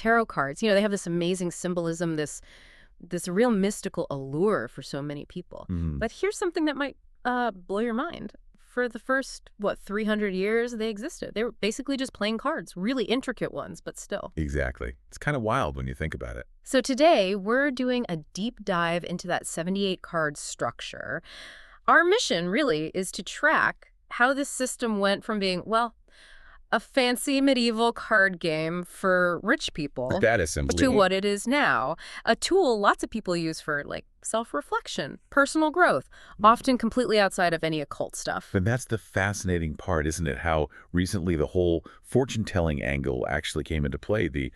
tarot cards, they have this amazing symbolism, this real mystical allure for so many people. But here's something that might blow your mind. For the first, 300 years they existed, they were basically just playing cards, really intricate ones, but still. Exactly. It's kind of wild when you think about it. So today, we're doing a deep dive into that 78-card structure. Our mission, really, is to track how this system went from being, a fancy medieval card game for rich people That is simply to what it is now. A tool lots of people use for, self-reflection, personal growth, often completely outside of any occult stuff. But that's the fascinating part, isn't it? How recently the whole fortune-telling angle actually came into play. The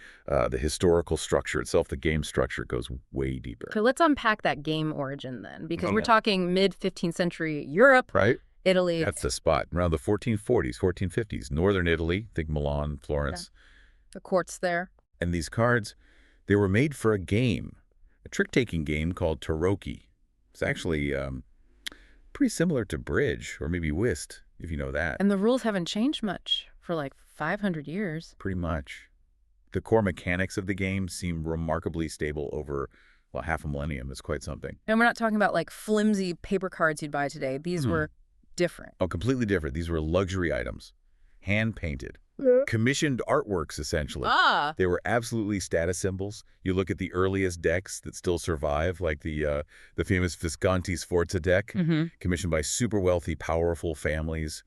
historical structure itself, the game structure, goes way deeper. So let's unpack that game origin then, because we're talking mid-15th century Europe, right? Italy. That's the spot. Around the 1440s, 1450s. Northern Italy, think Milan, Florence. Yeah. The courts there. And these cards, they were made for a game, a trick-taking game called tarocchi. It's actually pretty similar to bridge or maybe whist, if you know that. And the rules haven't changed much for 500 years. Pretty much. The core mechanics of the game seem remarkably stable over, half a millennium. It's quite something. And we're not talking about flimsy paper cards you'd buy today. These were different. Oh, completely different. These were luxury items, hand-painted, commissioned artworks, essentially. They were absolutely status symbols. You look at the earliest decks that still survive, like the famous Visconti Sforza deck, commissioned by super wealthy, powerful families,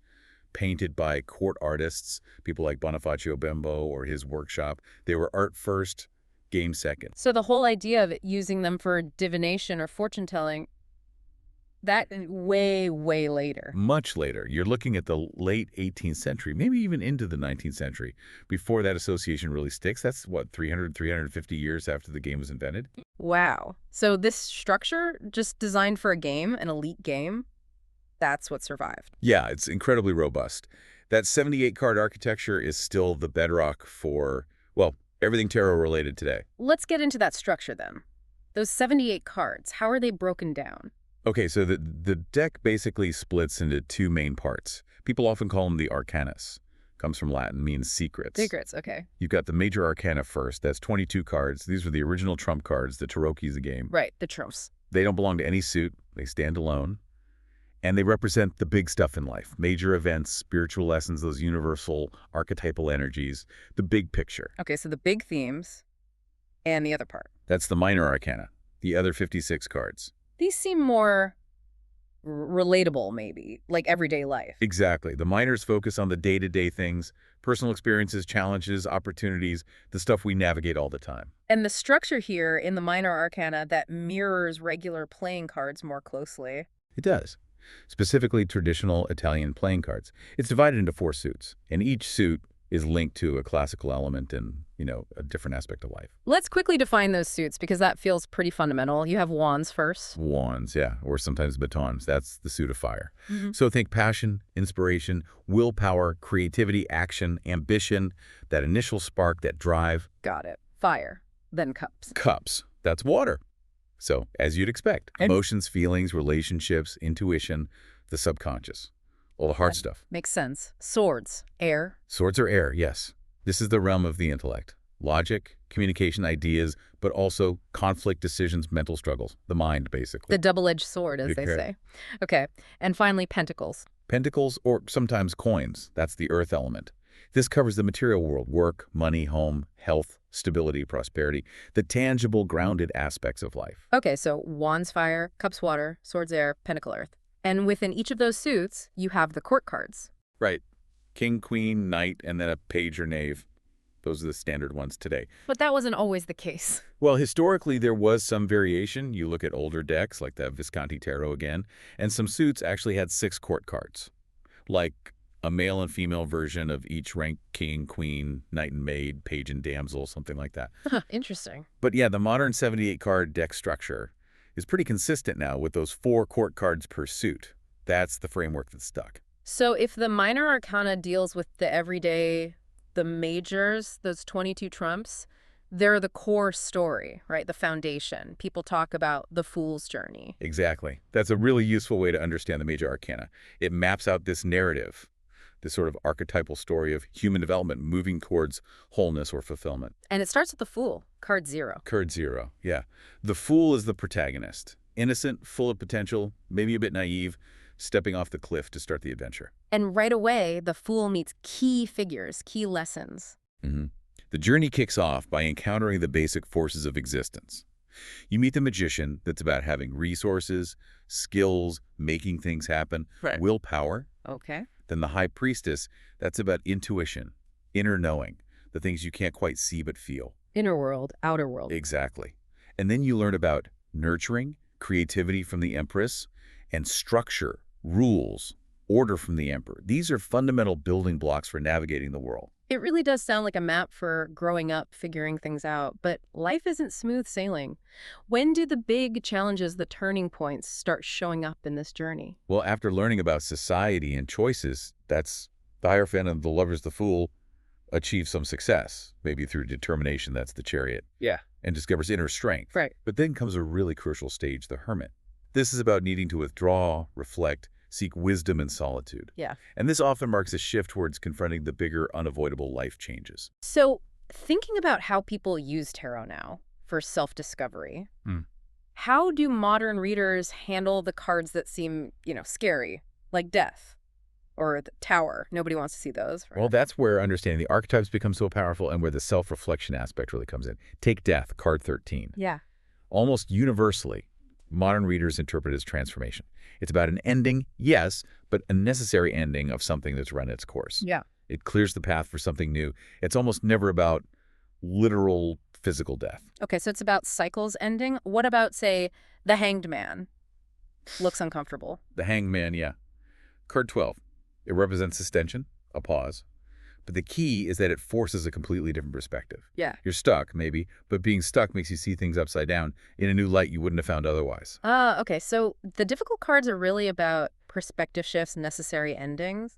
painted by court artists, people like Bonifacio Bembo or his workshop. They were art first, game second. So the whole idea of using them for divination or fortune-telling, that way, way later. Much later. You're looking at the late 18th century, maybe even into the 19th century, before that association really sticks. That's, 350 years after the game was invented? Wow. So this structure, just designed for a game, an elite game, that's what survived. Yeah, it's incredibly robust. That 78-card architecture is still the bedrock for, everything tarot-related today. Let's get into that structure then. Those 78 cards, how are they broken down? Okay, so the deck basically splits into two main parts. People often call them the Arcanas. Comes from Latin, means secrets. Secrets, okay. You've got the major Arcana first. That's 22 cards. These are the original trump cards, the tarocchi's the game. Right, the trumps. They don't belong to any suit. They stand alone. And they represent the big stuff in life. Major events, spiritual lessons, those universal archetypal energies, the big picture. Okay, so the big themes and the other part. That's the minor Arcana, the other 56 cards. These seem more relatable, maybe, like everyday life. Exactly. The minors focus on the day-to-day things, personal experiences, challenges, opportunities, the stuff we navigate all the time. And the structure here in the minor arcana that mirrors regular playing cards more closely. It does. Specifically traditional Italian playing cards. It's divided into 4 suits, and each suit is linked to a classical element and, a different aspect of life. Let's quickly define those suits because that feels pretty fundamental. You have wands first. Wands, yeah, or sometimes batons. That's the suit of fire. So think passion, inspiration, willpower, creativity, action, ambition, that initial spark, that drive. Got it. Fire. Then cups. Cups. That's water. So, as you'd expect, emotions, feelings, relationships, intuition, the subconscious. All the hard stuff. Makes sense. Swords. Air. Swords are air, yes. This is the realm of the intellect. Logic, communication, ideas, but also conflict, decisions, mental struggles. The mind, basically. The double-edged sword, as they say. Okay. And finally, pentacles. Pentacles, or sometimes coins. That's the earth element. This covers the material world, work, money, home, health, stability, prosperity, the tangible, grounded aspects of life. Okay, so wands fire, cups water, swords air, pentacle earth. And within each of those suits, you have the court cards. Right. King, queen, knight, and then a page or knave. Those are the standard ones today. But that wasn't always the case. Well, historically, there was some variation. You look at older decks, like the Visconti Tarot again, and some suits actually had 6 court cards, like a male and female version of each rank: king, queen, knight and maid, page and damsel, something like that. Interesting. But yeah, the modern 78-card deck structure is pretty consistent now with those 4 court cards per suit. That's the framework that's stuck. So if the minor arcana deals with the everyday, the majors, those 22 trumps, they're the core story, right? The foundation. People talk about the fool's journey. Exactly. That's a really useful way to understand the major arcana. It maps out this narrative this sort of archetypal story of human development moving towards wholeness or fulfillment. And it starts with the Fool, card 0. Card 0, yeah. The Fool is the protagonist. Innocent, full of potential, maybe a bit naive, stepping off the cliff to start the adventure. And right away, the Fool meets key figures, key lessons. The journey kicks off by encountering the basic forces of existence. You meet the magician, that's about having resources, skills, making things happen, willpower. Okay. Then the high priestess, that's about intuition, inner knowing, the things you can't quite see but feel. Inner world, outer world. Exactly. And then you learn about nurturing, creativity from the empress, and structure, rules, order from the emperor. These are fundamental building blocks for navigating the world. It really does sound like a map for growing up, figuring things out, but life isn't smooth sailing. When do the big challenges, the turning points, start showing up in this journey? Well, after learning about society and choices, that's the Hierophant and the Lover's the Fool achieve some success, maybe through determination, that's the Chariot. Yeah. And discovers inner strength. Right. But then comes a really crucial stage, the Hermit. This is about needing to withdraw, reflect, seek wisdom and solitude. Yeah. And this often marks a shift towards confronting the bigger, unavoidable life changes. So, thinking about how people use tarot now for self-discovery, how do modern readers handle the cards that seem, scary, like death or the Tower? Nobody wants to see those. Right? Well, that's where understanding the archetypes becomes so powerful and where the self-reflection aspect really comes in. Take Death, card 13. Yeah. Almost universally, modern readers interpret it as transformation. It's about an ending, yes, but a necessary ending of something that's run its course. Yeah. It clears the path for something new. It's almost never about literal physical death. Okay, so it's about cycles ending. What about, say, the Hanged Man? Looks uncomfortable. The Hanged Man, yeah. Card 12. It represents suspension, a pause. But the key is that it forces a completely different perspective. Yeah. You're stuck, maybe, but being stuck makes you see things upside down in a new light you wouldn't have found otherwise. Okay, so the difficult cards are really about perspective shifts, necessary endings.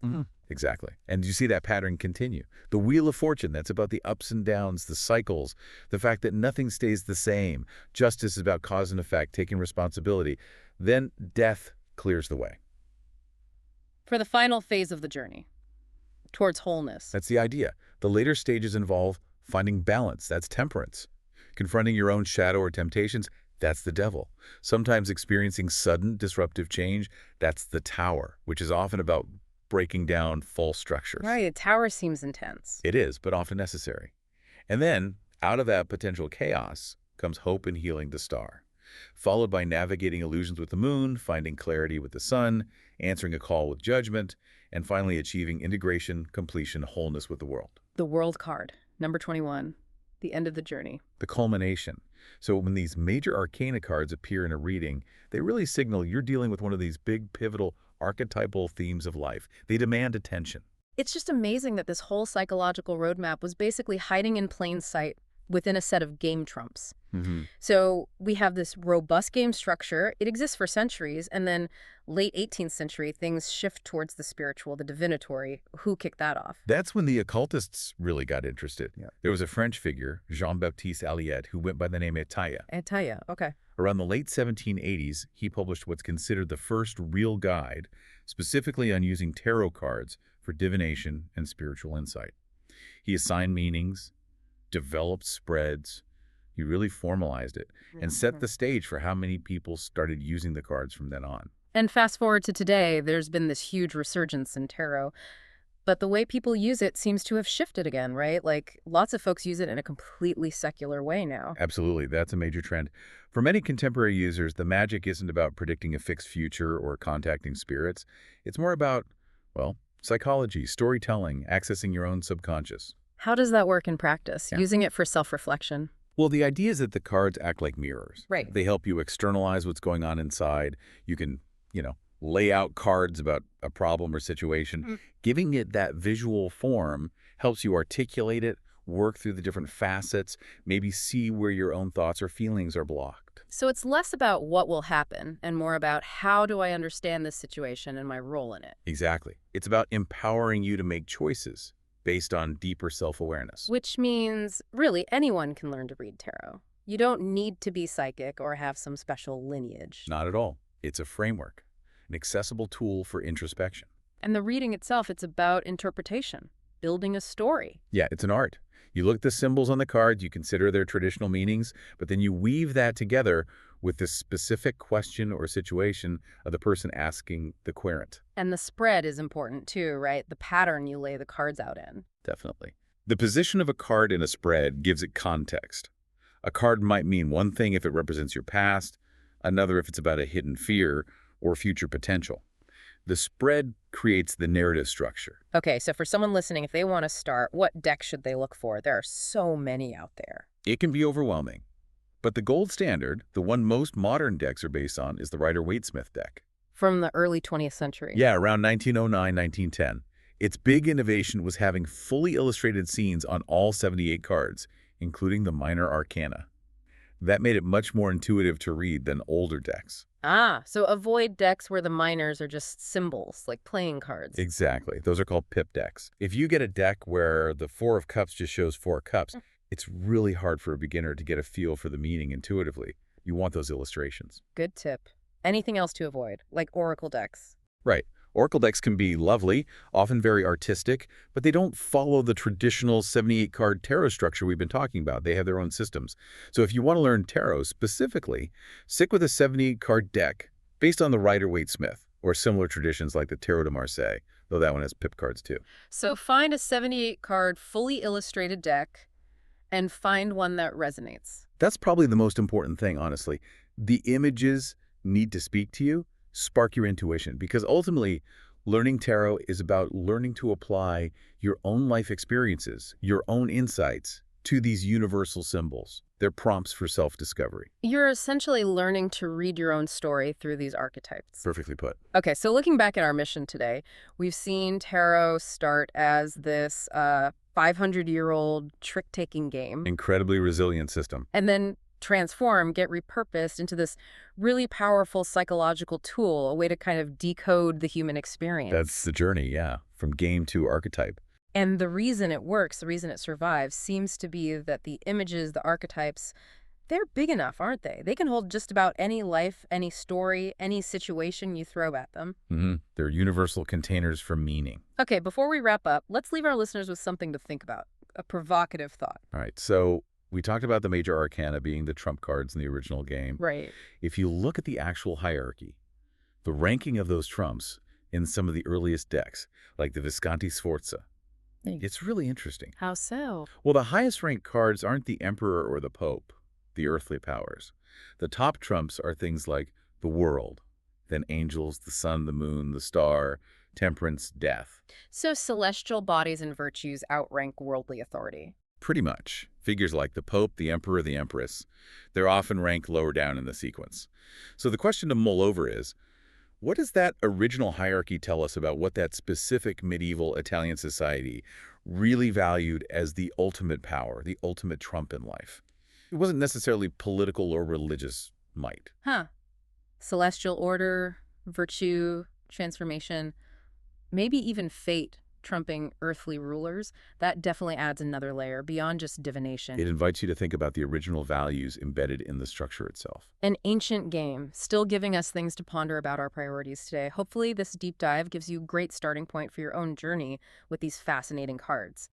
Exactly. And you see that pattern continue. The Wheel of Fortune, that's about the ups and downs, the cycles, the fact that nothing stays the same. Justice is about cause and effect, taking responsibility. Then death clears the way. For the final phase of the journey, towards wholeness. That's the idea. The later stages involve finding balance. That's temperance. Confronting your own shadow or temptations. That's the Devil. Sometimes experiencing sudden disruptive change. That's the Tower, which is often about breaking down false structures. Right, a Tower seems intense. It is, but often necessary. And then, out of that potential chaos, comes hope and healing the Star, followed by navigating illusions with the Moon, finding clarity with the Sun, answering a call with judgment, and finally achieving integration, completion, wholeness with the world. The World card, number 21, the end of the journey. The culmination. So when these major arcana cards appear in a reading, they really signal you're dealing with one of these big, pivotal, archetypal themes of life. They demand attention. It's just amazing that this whole psychological roadmap was basically hiding in plain sight within a set of game trumps. So we have this robust game structure. It exists for centuries, and then late 18th century, things shift towards the spiritual, the divinatory. Who kicked that off? That's when the occultists really got interested. There was a French figure, Jean-Baptiste Alliette, who went by the name Etaya. Etaya, okay. Around the late 1780s, he published what's considered the first real guide, specifically on using tarot cards for divination and spiritual insight. He assigned meanings, developed spreads. He really formalized it and set the stage for how many people started using the cards from then on. And fast forward to today, there's been this huge resurgence in tarot. But the way people use it seems to have shifted again, right? Like, lots of folks use it in a completely secular way now. Absolutely. That's a major trend. For many contemporary users, the magic isn't about predicting a fixed future or contacting spirits. It's more about, well, psychology, storytelling, accessing your own subconscious. How does that work in practice, using it for self-reflection? Well, the idea is that the cards act like mirrors. Right. They help you externalize what's going on inside. You can, lay out cards about a problem or situation. Giving it that visual form helps you articulate it, work through the different facets, maybe see where your own thoughts or feelings are blocked. So it's less about what will happen and more about how do I understand this situation and my role in it. Exactly. It's about empowering you to make choices based on deeper self-awareness. Which means, really, anyone can learn to read tarot. You don't need to be psychic or have some special lineage. Not at all. It's a framework, an accessible tool for introspection. And the reading itself, it's about interpretation, building a story. Yeah, it's an art. You look at the symbols on the cards, you consider their traditional meanings, but then you weave that together with the specific question or situation of the person asking the querent. And the spread is important too, right? The pattern you lay the cards out in. Definitely. The position of a card in a spread gives it context. A card might mean one thing if it represents your past, another if it's about a hidden fear or future potential. The spread creates the narrative structure. Okay, so for someone listening, if they want to start, what deck should they look for? There are so many out there. It can be overwhelming. But the gold standard, the one most modern decks are based on, is the Rider-Waite-Smith deck. From the early 20th century. Yeah, around 1909, 1910. Its big innovation was having fully illustrated scenes on all 78 cards, including the minor arcana. That made it much more intuitive to read than older decks. Ah, so avoid decks where the minors are just symbols, like playing cards. Exactly. Those are called pip decks. If you get a deck where the Four of Cups just shows 4 cups, it's really hard for a beginner to get a feel for the meaning intuitively. You want those illustrations. Good tip. Anything else to avoid, like oracle decks? Right. Oracle decks can be lovely, often very artistic, but they don't follow the traditional 78-card tarot structure we've been talking about. They have their own systems. So if you want to learn tarot specifically, stick with a 78-card deck based on the Rider-Waite-Smith or similar traditions like the Tarot de Marseille, though that one has pip cards too. So find a 78-card fully illustrated deck and find one that resonates. That's probably the most important thing, honestly. The images need to speak to you, spark your intuition, because ultimately, learning tarot is about learning to apply your own life experiences, your own insights to these universal symbols. They're prompts for self-discovery. You're essentially learning to read your own story through these archetypes. Perfectly put. Okay, so looking back at our mission today, we've seen tarot start as this 500-year-old trick-taking game. Incredibly resilient system. And then transform, get repurposed into this really powerful psychological tool, a way to kind of decode the human experience. That's the journey, yeah, from game to archetype. And the reason it works, the reason it survives, seems to be that the images, the archetypes, they're big enough, aren't they? They can hold just about any life, any story, any situation you throw at them. They're universal containers for meaning. Okay, before we wrap up, let's leave our listeners with something to think about, a provocative thought. All right, so we talked about the major arcana being the trump cards in the original game. Right. If you look at the actual hierarchy, the ranking of those trumps in some of the earliest decks, like the Visconti Sforza, it's really interesting. How so? Well, the highest ranked cards aren't the Emperor or the Pope, the earthly powers. The top trumps are things like the world, then angels, the sun, the moon, the star, temperance, death. So celestial bodies and virtues outrank worldly authority. Pretty much. Figures like the Pope, the Emperor, the Empress, they're often ranked lower down in the sequence. So the question to mull over is, what does that original hierarchy tell us about what that specific medieval Italian society really valued as the ultimate power, the ultimate trump in life? It wasn't necessarily political or religious might. Celestial order, virtue, transformation, maybe even fate trumping earthly rulers. That definitely adds another layer beyond just divination. It invites you to think about the original values embedded in the structure itself. An ancient game, still giving us things to ponder about our priorities today. Hopefully this deep dive gives you a great starting point for your own journey with these fascinating cards.